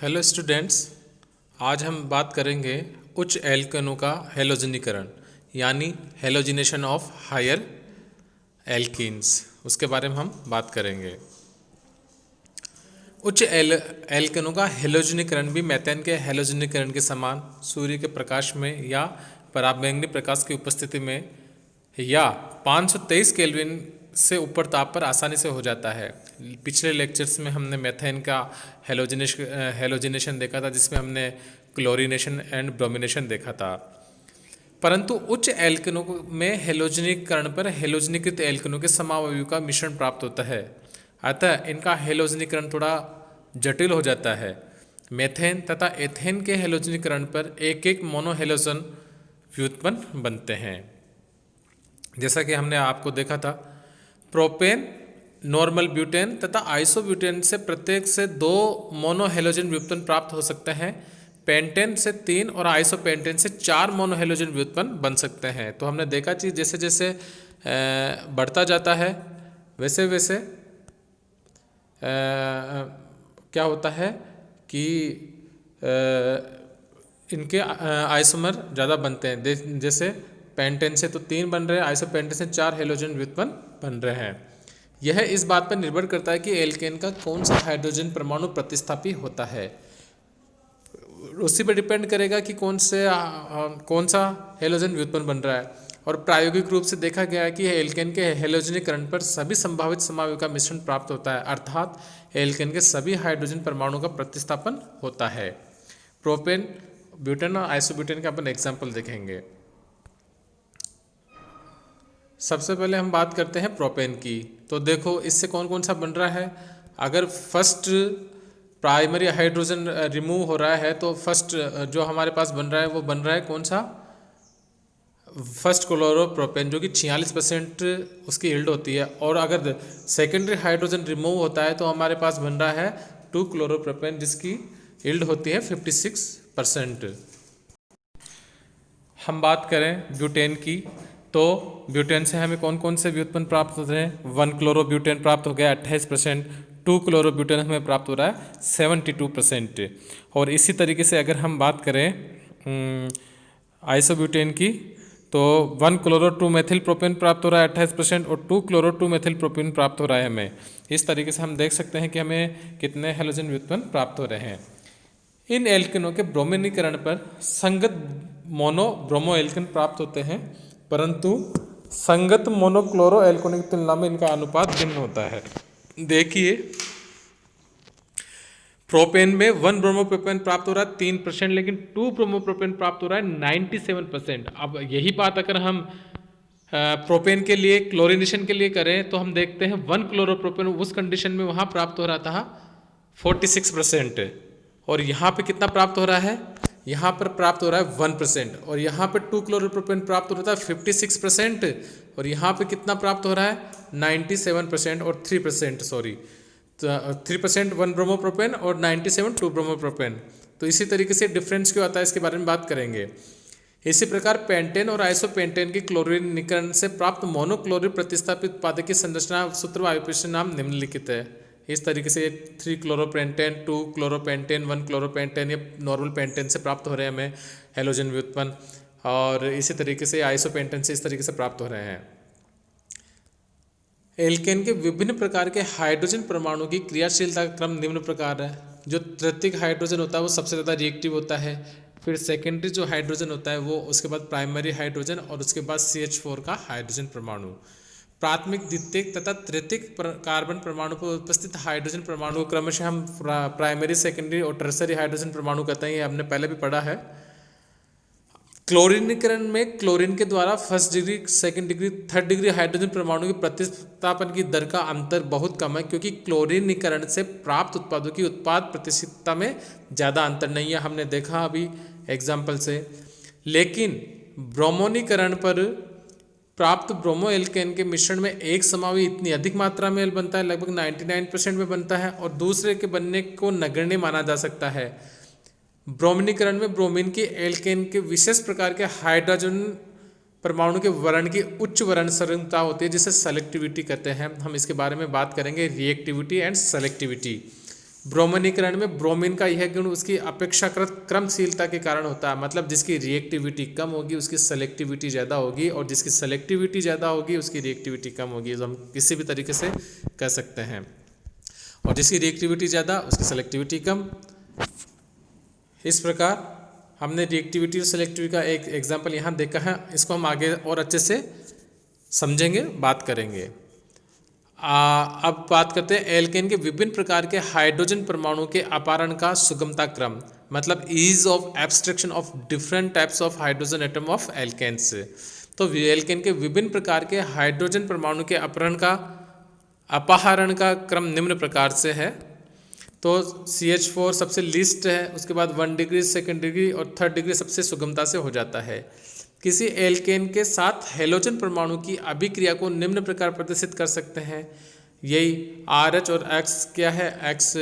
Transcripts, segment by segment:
Hello students. आज हम बात करेंगे उच्च एल्केनों का हेलोजनीकरण यानी हेलोजिनेशन ऑफ हायर एल्कीन्स, उसके बारे में हम बात करेंगे। उच्च एल्केनों का हेलोजनीकरण भी मीथेन के हेलोजनीकरण के समान सूर्य के प्रकाश में या पराबैंगनी प्रकाश की उपस्थिति में या 523 केल्विन से ऊपर ताप पर आसानी से हो जाता है। पिछले लेक्चर्स में हमने मीथेन का हेलोजिनेशन देखा था, जिसमें हमने क्लोरीनेशन एंड ब्रोमिनेशन देखा था। परंतु उच्च एल्केनों में हेलोजनीकरण पर हेलोजनीकृत एल्केनों के समावयव का मिश्रण प्राप्त होता है, अतः इनका हेलोजनीकरण थोड़ा जटिल हो जाता है। मीथेन तथा एथेन के हेलोजनीकरण पर एक एक मोनोहेलोजन व्युत्पन्न बनते हैं। जैसा कि हमने आपको देखा था, प्रोपेन, नॉर्मल ब्यूटेन तथा आइसोब्यूटेन से प्रत्येक से 2 मोनोहेलोजन व्युत्पन्न प्राप्त हो सकते हैं। पेंटेन से 3 और आइसोपेंटेन से 4 मोनोहेलोजन व्युत्पन्न बन सकते हैं। तो हमने देखा कि जैसे जैसे बढ़ता जाता है वैसे वैसे क्या होता है कि इनके आइसोमर ज़्यादा बनते हैं। जैसे पेंटेन से तो 3 बन रहे हैं, आइसोपेंटेन से 4 हेलोजन व्युत्पन्न बन रहे हैं। यह इस बात पर निर्भर करता है कि एल्केन का कौन सा हाइड्रोजन परमाणु प्रतिस्थापी होता है। उसी पर डिपेंड करेगा कि कौन सा हेलोजन व्युत्पन्न बन रहा है। और प्रायोगिक रूप से देखा गया है कि एल्केन के हेलोजनीकरण पर सभी संभावित समावयव का मिश्रण प्राप्त होता है, अर्थात एल्केन के सभी हाइड्रोजन परमाणु का प्रतिस्थापन होता है। प्रोपेन, ब्यूटेन और आइसोब्यूटेन का अपन एग्जाम्पल देखेंगे। सबसे पहले हम बात करते हैं प्रोपेन की। तो देखो इससे कौन कौन सा बन रहा है। अगर फर्स्ट प्राइमरी हाइड्रोजन रिमूव हो रहा है तो फर्स्ट जो हमारे पास बन रहा है वो बन रहा है कौन सा, फर्स्ट क्लोरोप्रोपेन, जो कि 46% उसकी यील्ड होती है। और अगर सेकेंडरी हाइड्रोजन रिमूव होता है तो हमारे पास बन रहा है 2 क्लोरोप्रोपेन, जिसकी यील्ड होती है 56%। हम बात करें ब्यूटेन की, तो ब्यूटेन से हमें कौन कौन से व्युत्पन्न प्राप्त होते हैं। 1 क्लोरोब्यूटेन प्राप्त हो गया 28%, 2 क्लोरोब्यूटेन हमें प्राप्त हो रहा है 72%। और इसी तरीके से अगर हम बात करें आइसोब्यूटेन की, तो 1 क्लोरो 2 मेथिल प्रोपेन प्राप्त हो रहा है 28% और 2 क्लोरो 2 मेथिल प्रोपेन प्राप्त हो रहा है हमें। इस तरीके से हम देख सकते हैं कि हमें कितने हेलोजन व्युत्पन्न प्राप्त हो रहे हैं। इन एल्केनों के ब्रोमिनीकरण पर संगत मोनो ब्रोमो एल्केन प्राप्त होते हैं, परंतु संगत मोनोक्लोरो एल्केनों की तुलना में इनका अनुपात भिन्न होता है। देखिए, प्रोपेन में 1 ब्रोमोप्रोपेन प्राप्त हो रहा है 3%, लेकिन 2 ब्रोमोप्रोपेन प्राप्त हो रहा है 97%। अब यही बात अगर हम प्रोपेन के लिए क्लोरीनेशन के लिए करें तो हम देखते हैं 1 क्लोरोप्रोपेन उस कंडीशन में वहाँ प्राप्त हो रहा था 46%, और यहाँ पे कितना प्राप्त हो रहा है, यहाँ पर प्राप्त हो रहा है 1%। और यहाँ पे 2 क्लोरोप्रोपेन प्राप्त हो रहा था 56%, और यहाँ पे कितना प्राप्त हो रहा है 97% और 3%, सॉरी, 3% 1 ब्रोमोप्रोपेन और 97 2 ब्रोमोप्रोपेन। तो इसी तरीके से डिफरेंस क्यों आता है इसके बारे में बात करेंगे। इसी प्रकार पेंटेन और आइसोपेंटेन की क्लोरीनीकरण से प्राप्त मोनोक्लोरिन प्रतिस्थापित उत्पाद की संरचना सूत्र व आयुर्वेद नाम निम्नलिखित है। इस तरीके से 3 क्लोरोपेंटेन, 2 क्लोरोपेंटेन, 1 क्लोरोपेंटेन, ये नॉर्मल पेंटेन से प्राप्त हो रहे हैं हमें हेलोजन व्युत्पन्न, और इसी तरीके से आइसोपेंटेन से इस तरीके से प्राप्त हो रहे हैं। एल्केन के विभिन्न प्रकार के हाइड्रोजन परमाणु की क्रियाशीलता का क्रम निम्न प्रकार है। जो तृतीयक हाइड्रोजन होता है वो सबसे ज़्यादा रिएक्टिव होता है, फिर सेकेंडरी जो हाइड्रोजन होता है वो, उसके बाद प्राइमरी हाइड्रोजन, और उसके बाद CH4 का हाइड्रोजन परमाणु। प्राथमिक, द्वितीयक तथा तृतीयक कार्बन परमाणु पर उपस्थित हाइड्रोजन परमाणु क्रमशः हम प्राइमरी, सेकेंडरी और टर्सरी हाइड्रोजन परमाणु कहते हैं। ये हमने पहले भी पढ़ा है। क्लोरीनीकरण में क्लोरीन के द्वारा first degree, second degree, third degree hydrogen परमाणु के प्रतिस्थापन की दर का अंतर बहुत कम है, क्योंकि क्लोरीनीकरण से प्राप्त उत्पादों की उत्पाद प्रतिशतता में ज़्यादा अंतर नहीं है, हमने देखा अभी एग्जाम्पल से। लेकिन ब्रोमोनीकरण पर प्राप्त ब्रोमो एल्केन के मिश्रण में एक समावयव इतनी अधिक मात्रा में बनता है, लगभग 99% में बनता है, और दूसरे के बनने को नगण्य माना जा सकता है। ब्रोमिनीकरण में ब्रोमीन की एल्केन के विशेष प्रकार के हाइड्रोजन परमाणु के वर्ण की उच्च वर्ण संरचना होती है, जिसे सेलेक्टिविटी कहते हैं। हम इसके बारे में बात करेंगे, रिएक्टिविटी एंड सेलेक्टिविटी। ब्रोमीनीकरण में ब्रोमीन का यह गुण उसकी अपेक्षाकृत क्रमशीलता के कारण होता है, मतलब जिसकी रिएक्टिविटी कम होगी उसकी सेलेक्टिविटी ज़्यादा होगी, और जिसकी सेलेक्टिविटी ज़्यादा होगी उसकी रिएक्टिविटी कम होगी, तो हम किसी भी तरीके से कह सकते हैं। और जिसकी रिएक्टिविटी ज़्यादा उसकी सेलेक्टिविटी कम। इस प्रकार हमने रिएक्टिविटी और सेलेक्टिविटी का एक एग्जाम्पल यहाँ देखा है, इसको हम आगे और अच्छे से समझेंगे, बात करेंगे। अब बात करते हैं एल्केन के विभिन्न प्रकार के हाइड्रोजन परमाणु के अपहरण का सुगमता क्रम, मतलब ease of abstraction of different types of hydrogen atom of alkanes. तो एल्केन के विभिन्न प्रकार के हाइड्रोजन परमाणु के अपहरण का क्रम निम्न प्रकार से है। तो CH4 सबसे लीस्ट है, उसके बाद 1 डिग्री, 2nd डिग्री और 3rd डिग्री सबसे सुगमता से हो जाता है। किसी एल्केन के साथ हेलोजन परमाणु की अभिक्रिया को निम्न प्रकार प्रदर्शित कर सकते हैं। यही RH और X क्या है, X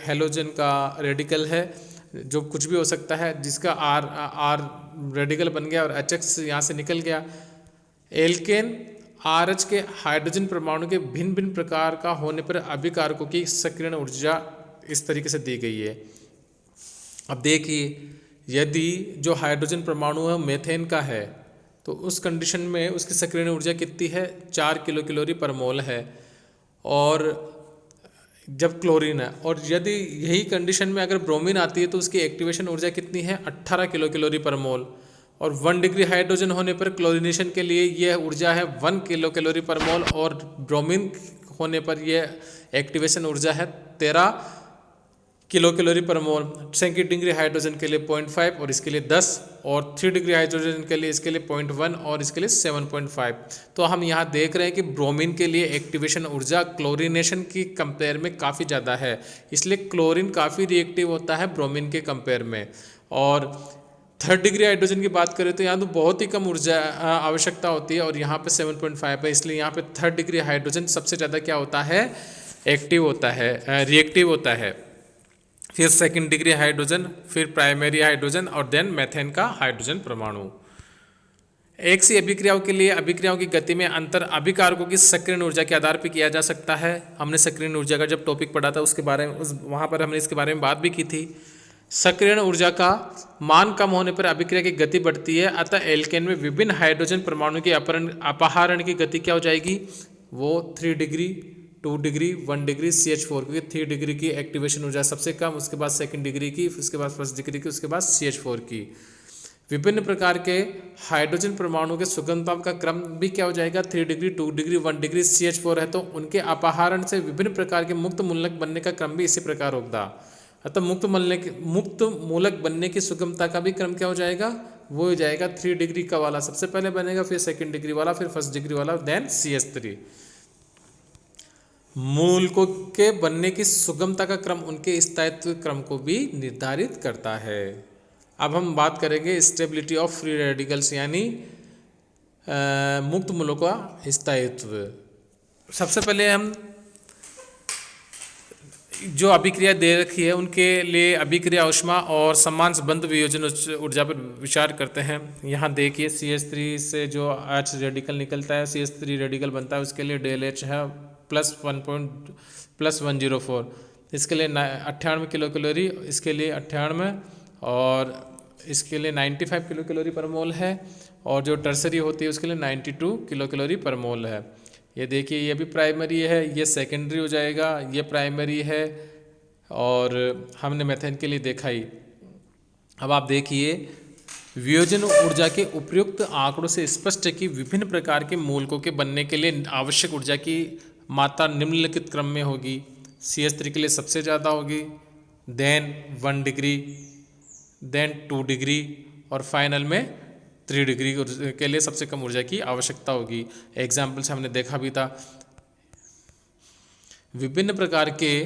हेलोजन का रेडिकल है, जो कुछ भी हो सकता है, जिसका R रेडिकल बन गया और HX यहाँ से निकल गया। एल्केन RH के हाइड्रोजन परमाणु के भिन्न भिन्न प्रकार का होने पर अभिकारकों की सक्रियण ऊर्जा इस तरीके से दी गई है। अब देखिए, यदि जो हाइड्रोजन परमाणु है मेथेन का है, तो उस कंडीशन में उसकी सक्रियण ऊर्जा कितनी है, 4 किलो कैलोरी पर मोल है। और जब क्लोरीन है, और यदि यही कंडीशन में अगर ब्रोमीन आती है तो उसकी एक्टिवेशन ऊर्जा कितनी है, 18 किलो कैलोरी पर मोल। और 1 डिग्री हाइड्रोजन होने पर क्लोरीनेशन के लिए यह ऊर्जा है 1 किलो कैलोरी पर मोल, और ब्रोमीन होने पर यह एक्टिवेशन ऊर्जा है 13 किलो कैलोरी पर मोल। 2nd डिग्री हाइड्रोजन के लिए 0.5 और इसके लिए 10, और 3 डिग्री हाइड्रोजन के लिए इसके लिए 0.1 और इसके लिए 7.5। तो हम यहाँ देख रहे हैं कि ब्रोमीन के लिए एक्टिवेशन ऊर्जा क्लोरीनेशन की कंपेयर में काफ़ी ज़्यादा है, इसलिए क्लोरीन काफ़ी रिएक्टिव होता है ब्रोमीन के कंपेयर में। और 3rd डिग्री हाइड्रोजन की बात करें तो यहाँ तो बहुत ही कम ऊर्जा आवश्यकता होती है, और यहाँ पे 7.5 है, इसलिए यहाँ पे 3rd डिग्री हाइड्रोजन सबसे ज़्यादा क्या होता है, एक्टिव होता है, रिएक्टिव होता है। फिर 2nd डिग्री हाइड्रोजन, फिर प्राइमरी हाइड्रोजन, और देन मेथेन का हाइड्रोजन परमाणु। एक सी अभिक्रियाओं के लिए अभिक्रियाओं की गति में अंतर अभिकारकों की सक्रियण ऊर्जा के आधार पर किया जा सकता है। हमने सक्रियण ऊर्जा का जब टॉपिक पढ़ा था उसके बारे में वहाँ पर हमने इसके बारे में बात भी की थी। सक्रियण ऊर्जा का मान कम होने पर अभिक्रिया की गति बढ़ती है, अतः एल्केन में विभिन्न हाइड्रोजन परमाणु के अपहरण की गति क्या हो जाएगी, वो 3 डिग्री, 2 डिग्री, 1 डिग्री, CH4, क्योंकि 3 डिग्री की एक्टिवेशन ऊर्जा सबसे कम, उसके बाद 2nd डिग्री की, उसके बाद 1st डिग्री की, उसके बाद CH4 की। विभिन्न प्रकार के हाइड्रोजन परमाणु के सुगमता का क्रम भी क्या हो जाएगा, 3 डिग्री, 2 डिग्री, 1 डिग्री, CH4 है, तो उनके अपहरण से विभिन्न प्रकार के मुक्त मूलक बनने का क्रम भी इसी प्रकार होगा। अतः मुक्त मूलक बनने की सुगमता का भी क्रम क्या हो जाएगा, वो हो जाएगा 3 डिग्री का वाला सबसे पहले बनेगा, फिर 2nd डिग्री वाला, फिर 1st डिग्री वाला, देन CH3। मूलकों के बनने की सुगमता का क्रम उनके स्थायित्व क्रम को भी निर्धारित करता है। अब हम बात करेंगे स्टेबिलिटी ऑफ फ्री रेडिकल्स, यानी मुक्त मूलकों का स्थायित्व। सबसे पहले हम जो अभिक्रिया दे रखी है उनके लिए अभिक्रिया ऊष्मा और समान संबंध वियोजन ऊर्जा पर विचार करते हैं। यहाँ देखिए CH3 से जो H रेडिकल निकलता है, CH3 रेडिकल बनता है, उसके लिए डेल H है +104, इसके लिए 98 किलो कैलोरी, इसके लिए 98, और इसके लिए 95 किलो कैलोरी पर मोल है, और जो टर्सरी होती है उसके लिए 92 किलो कैलोरी पर मोल है। ये देखिए, ये भी प्राइमरी है, ये सेकेंडरी हो जाएगा, ये प्राइमरी है, और हमने मेथेन के लिए देखा ही। अब आप देखिए, वियोजन ऊर्जा के उपयुक्त आंकड़ों से स्पष्ट है कि विभिन्न प्रकार के मूलकों के बनने के लिए आवश्यक ऊर्जा की मात्रा निम्नलिखित क्रम में होगी। CH3 के लिए सबसे ज़्यादा होगी, देन 1 डिग्री, देन 2 डिग्री, और फाइनल में 3 डिग्री के लिए सबसे कम ऊर्जा की आवश्यकता होगी। एग्जाम्पल से हमने देखा भी था। विभिन्न प्रकार के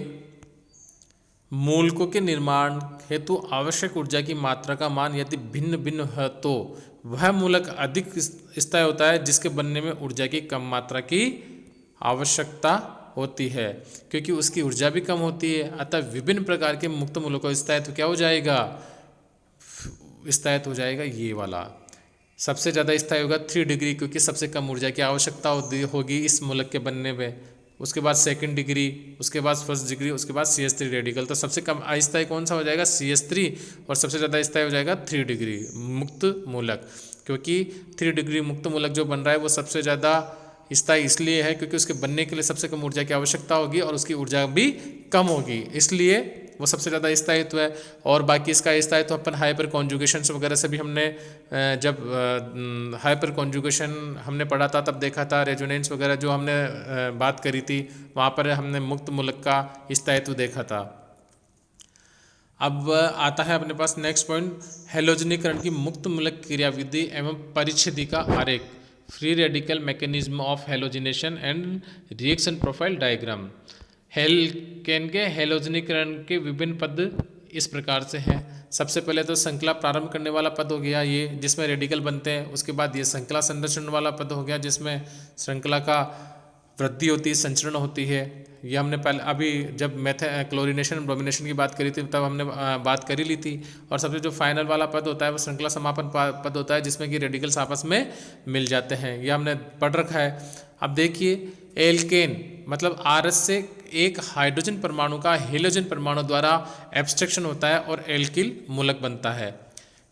मूलकों के निर्माण हेतु आवश्यक ऊर्जा की मात्रा का मान यदि भिन्न भिन्न है तो वह मूलक अधिक स्थायी होता है जिसके बनने में ऊर्जा की कम मात्रा की आवश्यकता होती है, क्योंकि उसकी ऊर्जा भी कम होती है। अतः विभिन्न प्रकार के मुक्त मूलकों का स्थायित्व क्या हो जाएगा, स्थायित्व हो जाएगा ये वाला। सबसे ज़्यादा स्थायी होगा 3 डिग्री, क्योंकि सबसे कम ऊर्जा की आवश्यकता होगी इस मूलक के बनने में। उसके बाद सेकंड डिग्री, उसके बाद फर्स्ट डिग्री, उसके बाद CH3 रेडिकल। तो सबसे कम अस्थायी कौन सा हो जाएगा? CH3, और सबसे ज़्यादा स्थायी हो जाएगा 3 डिग्री मुक्त मूलक, क्योंकि 3 डिग्री मुक्त मूलक जो बन रहा है वो सबसे ज़्यादा स्थायी इसलिए है क्योंकि उसके बनने के लिए सबसे कम ऊर्जा की आवश्यकता होगी और उसकी ऊर्जा भी कम होगी, इसलिए वो सबसे ज़्यादा स्थायित्व है। और बाकी इसका स्थायित्व अपन हाइपर कॉन्जुगेशन वगैरह से भी हमने जब हाइपर कॉन्जुगेशन हमने पढ़ा था तब देखा था, रेजोनेंस वगैरह जो हमने बात करी थी वहाँ पर हमने मुक्त मूलक का स्थायित्व देखा था। अब आता है अपने पास नेक्स्ट पॉइंट, हैलोजनीकरण की मुक्त मूलक क्रियाविधि एवं परिच्छेदी का आरेख, free radical mechanism of halogenation and reaction profile diagram. हेल्केन के हैलोजनीकरण के विभिन्न पद इस प्रकार से हैं। सबसे पहले तो श्रृंखला प्रारंभ करने वाला पद हो गया ये, जिसमें रेडिकल बनते हैं। उसके बाद ये श्रृंखला संरक्षण वाला पद हो गया, जिसमें श्रृंखला का वृद्धि होती है, संचरण होती है। ये हमने पहले अभी जब क्लोरीनेशन ब्रोमिनेशन की बात करी थी तब हमने बात कर ही ली थी। और सबसे जो फाइनल वाला पद होता है वो श्रृंखला समापन पद होता है, जिसमें कि रेडिकल्स आपस में मिल जाते हैं। ये हमने पढ़ रखा है। अब देखिए, एल्केन मतलब आरस से एक हाइड्रोजन परमाणु का हेलोजन परमाणु द्वारा एब्स्ट्रक्शन होता है और एल्किल मूलक बनता है।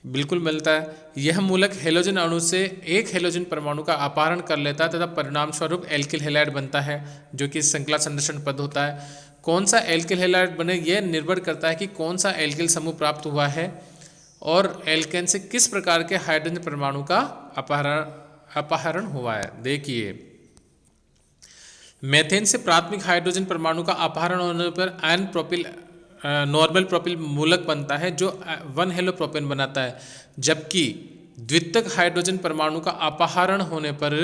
बिल्कुल मिलता है। यह मूलक हेलोजन अणु से एक हेलोजन परमाणु का अपहरण कर लेता है तथा परिणाम स्वरूप एल्किल हैलाइड बनता है, जो कि श्रृंखला संरक्षण पद होता है। कौन सा एल्किल हैलाइड बने यह निर्भर करता है कि कौन सा एल्किल समूह प्राप्त हुआ है और एल्केन से किस प्रकार के हाइड्रोजन परमाणु का अपहरण हुआ है। देखिए, मेथेन से प्राथमिक हाइड्रोजन परमाणु का अपहरण होने पर एन प्रोपिल नॉर्मल प्रोपिल मूलक बनता है जो 1 हेलो प्रोपेन बनाता है, जबकि द्वितीयक हाइड्रोजन परमाणु का अपहरण होने पर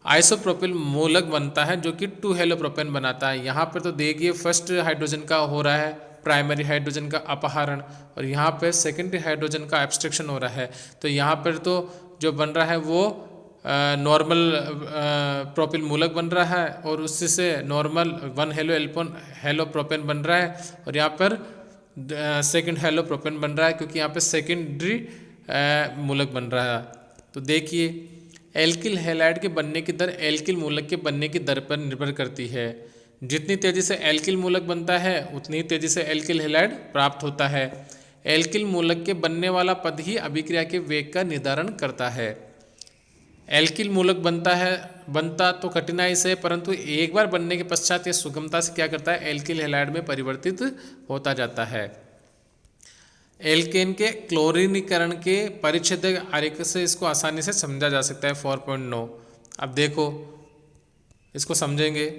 आइसोप्रोपिल मूलक बनता है जो कि 2 हेलो प्रोपेन बनाता है। यहाँ पर तो देखिए फर्स्ट हाइड्रोजन का हो रहा है प्राइमरी हाइड्रोजन का अपहरण और यहाँ पर सेकेंडरी हाइड्रोजन का एब्स्ट्रक्शन हो रहा है। तो यहाँ पर तो जो बन रहा है वो नॉर्मल प्रोपिल मूलक बन रहा है और उससे नॉर्मल 1 हेलो प्रोपेन बन रहा है और यहाँ पर सेकंड हेलो प्रोपेन बन रहा है क्योंकि यहाँ पे सेकेंडरी मूलक बन रहा है। तो देखिए, एल्किल हैलाइड के बनने की दर एल्किल मूलक के बनने की दर पर निर्भर करती है। जितनी तेज़ी से एल्किल मूलक बनता है उतनी तेज़ी से एल्किल हैलाइड प्राप्त होता है। एल्किल मूलक के बनने वाला पद ही अभिक्रिया के वेग का निर्धारण करता है। एल्किल मूलक बनता तो कठिनाई से, परंतु एक बार बनने के पश्चात यह सुगमता से क्या करता है, एल्किल हैलाइड में परिवर्तित होता जाता है। एल्केन के क्लोरीनीकरण के परिच्छेदक आरेख से इसको आसानी से समझा जा सकता है 4.9। अब देखो इसको समझेंगे।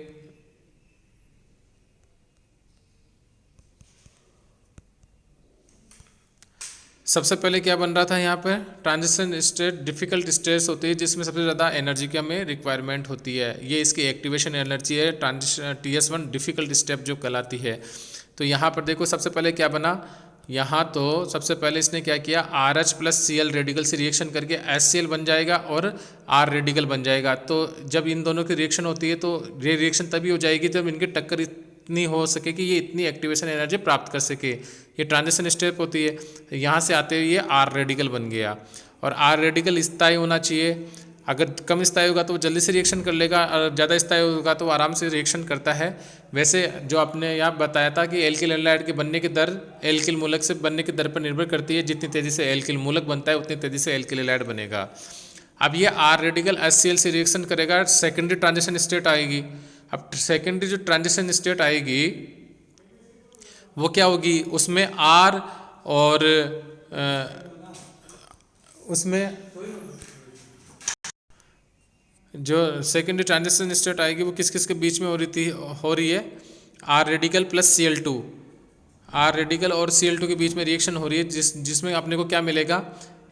सबसे पहले क्या बन रहा था, यहाँ पर ट्रांजिशन स्टेट डिफिकल्ट स्टेट्स होती है जिसमें सबसे ज़्यादा एनर्जी की हमें रिक्वायरमेंट होती है। ये इसकी एक्टिवेशन एनर्जी है, ट्रांजिशन TS1 डिफिकल्ट स्टेप जो कहलाती है। तो यहाँ पर देखो सबसे पहले क्या बना, यहाँ तो सबसे पहले इसने क्या किया, RH + Cl रेडिकल से रिएक्शन करके HCl बन जाएगा और R रेडिकल बन जाएगा। तो जब इन दोनों की रिएक्शन होती है तो ये रिएक्शन तभी हो जाएगी जब इनकी टक्कर इतनी हो सके कि ये इतनी एक्टिवेशन एनर्जी प्राप्त कर सके। ये ट्रांजिशन स्टेप होती है। यहाँ से आते हुए ये R रेडिकल बन गया और R रेडिकल स्थायी होना चाहिए। अगर कम स्थायी होगा तो वो जल्दी से रिएक्शन कर लेगा और ज़्यादा स्थायी होगा तो आराम से रिएक्शन करता है। वैसे जो आपने यहाँ बताया था कि एल्किल हैलाइड के बनने की दर एल्किल मूलक से बनने की दर पर निर्भर करती है। जितनी तेज़ी से एल्किल मूलक बनता है उतनी तेज़ी से एल्किल हैलाइड बनेगा। अब ये R रेडिकल HCl से रिएक्शन करेगा, सेकेंडरी ट्रांजिशन स्टेट आएगी। अब सेकेंडरी जो ट्रांजिशन स्टेट आएगी वो क्या होगी, उसमें R और उसमें जो सेकेंडरी ट्रांजिशन स्टेट आएगी वो किस किस के बीच में हो रही है, R radical + Cl2, R radical और Cl2 के बीच में रिएक्शन हो रही है जिसमें अपने को क्या मिलेगा,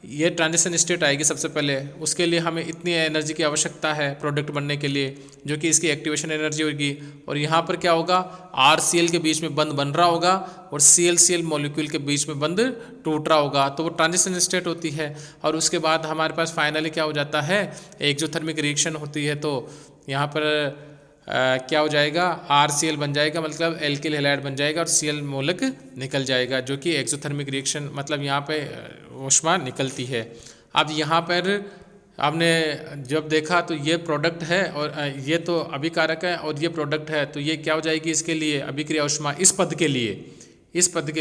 ये ट्रांजिशन स्टेट आएगी। सबसे पहले उसके लिए हमें इतनी एनर्जी की आवश्यकता है प्रोडक्ट बनने के लिए जो कि इसकी एक्टिवेशन एनर्जी होगी। और यहाँ पर क्या होगा, RCl के बीच में बंध बन रहा होगा और ClCl मॉलिक्यूल के बीच में बंध टूट रहा होगा, तो वो ट्रांजिशन स्टेट होती है। और उसके बाद हमारे पास फाइनली क्या हो जाता है, एक्सोथर्मिक रिएक्शन होती है। तो यहाँ पर क्या हो जाएगा, RCl बन जाएगा, मतलब एल्किल हैलाइड बन जाएगा और Cl मूलक निकल जाएगा, जो कि एक्सोथर्मिक रिएक्शन मतलब यहाँ पे ऊष्मा निकलती है। अब यहाँ पर आपने जब देखा तो ये प्रोडक्ट है और ये तो अभिकारक है और ये प्रोडक्ट है, तो ये क्या हो जाएगी इसके लिए अभिक्रिया ऊष्मा, इस पद के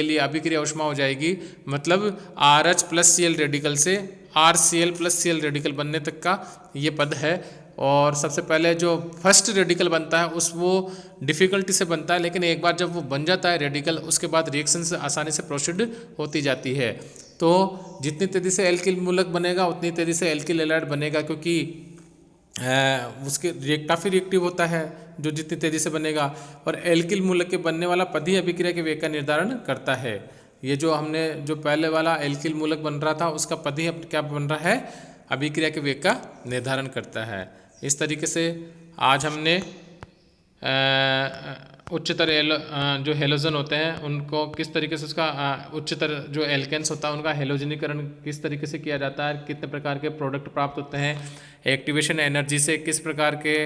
लिए अभिक्रिया ऊष्मा हो जाएगी, मतलब RH प्लस Cl रेडिकल से RCl प्लस Cl रेडिकल बनने तक का ये पद है। और सबसे पहले जो फर्स्ट रेडिकल बनता है उस वो डिफ़िकल्टी से बनता है, लेकिन एक बार जब वो बन जाता है रेडिकल, उसके बाद रिएक्शन से आसानी से प्रोसीड होती जाती है। तो जितनी तेज़ी से एल्किल मूलक बनेगा उतनी तेज़ी से एल्किल हैलाइड बनेगा, क्योंकि उसके काफ़ी रिएक्टिव होता है जो जितनी तेज़ी से बनेगा, और एल्किल मूलक के बनने वाला पद ही अभिक्रिया के वेग का निर्धारण करता है। ये जो हमने जो पहले वाला एल्किल मूलक बन रहा था उसका पद ही अब क्या बन रहा है, अभिक्रिया के वेग का निर्धारण करता है। इस तरीके से आज हमने उच्चतर जो हेलोजन होते हैं उनको किस तरीके से उसका उच्चतर जो एल्केन्स होता है उनका हेलोजनीकरण किस तरीके से किया जाता है, कितने प्रकार के प्रोडक्ट प्राप्त होते हैं, एक्टिवेशन एनर्जी से किस प्रकार के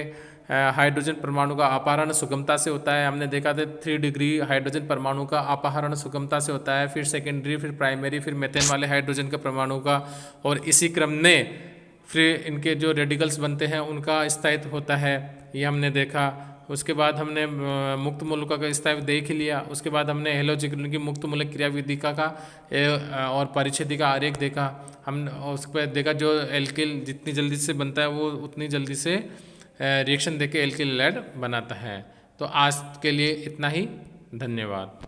हाइड्रोजन परमाणु का अपहरण सुगमता से होता है। हमने देखा था 3 डिग्री हाइड्रोजन परमाणु का अपहरण सुगमता से होता है, फिर सेकेंडरी, फिर प्राइमरी, फिर मेथेन वाले हाइड्रोजन का परमाणु का, और इसी क्रम में फिर इनके जो रेडिकल्स बनते हैं उनका स्थायित्व होता है, ये हमने देखा। उसके बाद हमने मुक्त मूलकों का स्थायित्व देख ही लिया। उसके बाद हमने हेलोजन की मुक्त मूलक क्रियाविधिका का और परिच्छेदी का आरेख देखा। हम उस पर देखा जो एल्किल जितनी जल्दी से बनता है वो उतनी जल्दी से रिएक्शन देके एल्किल हैलाइड बनाता है। तो आज के लिए इतना ही, धन्यवाद।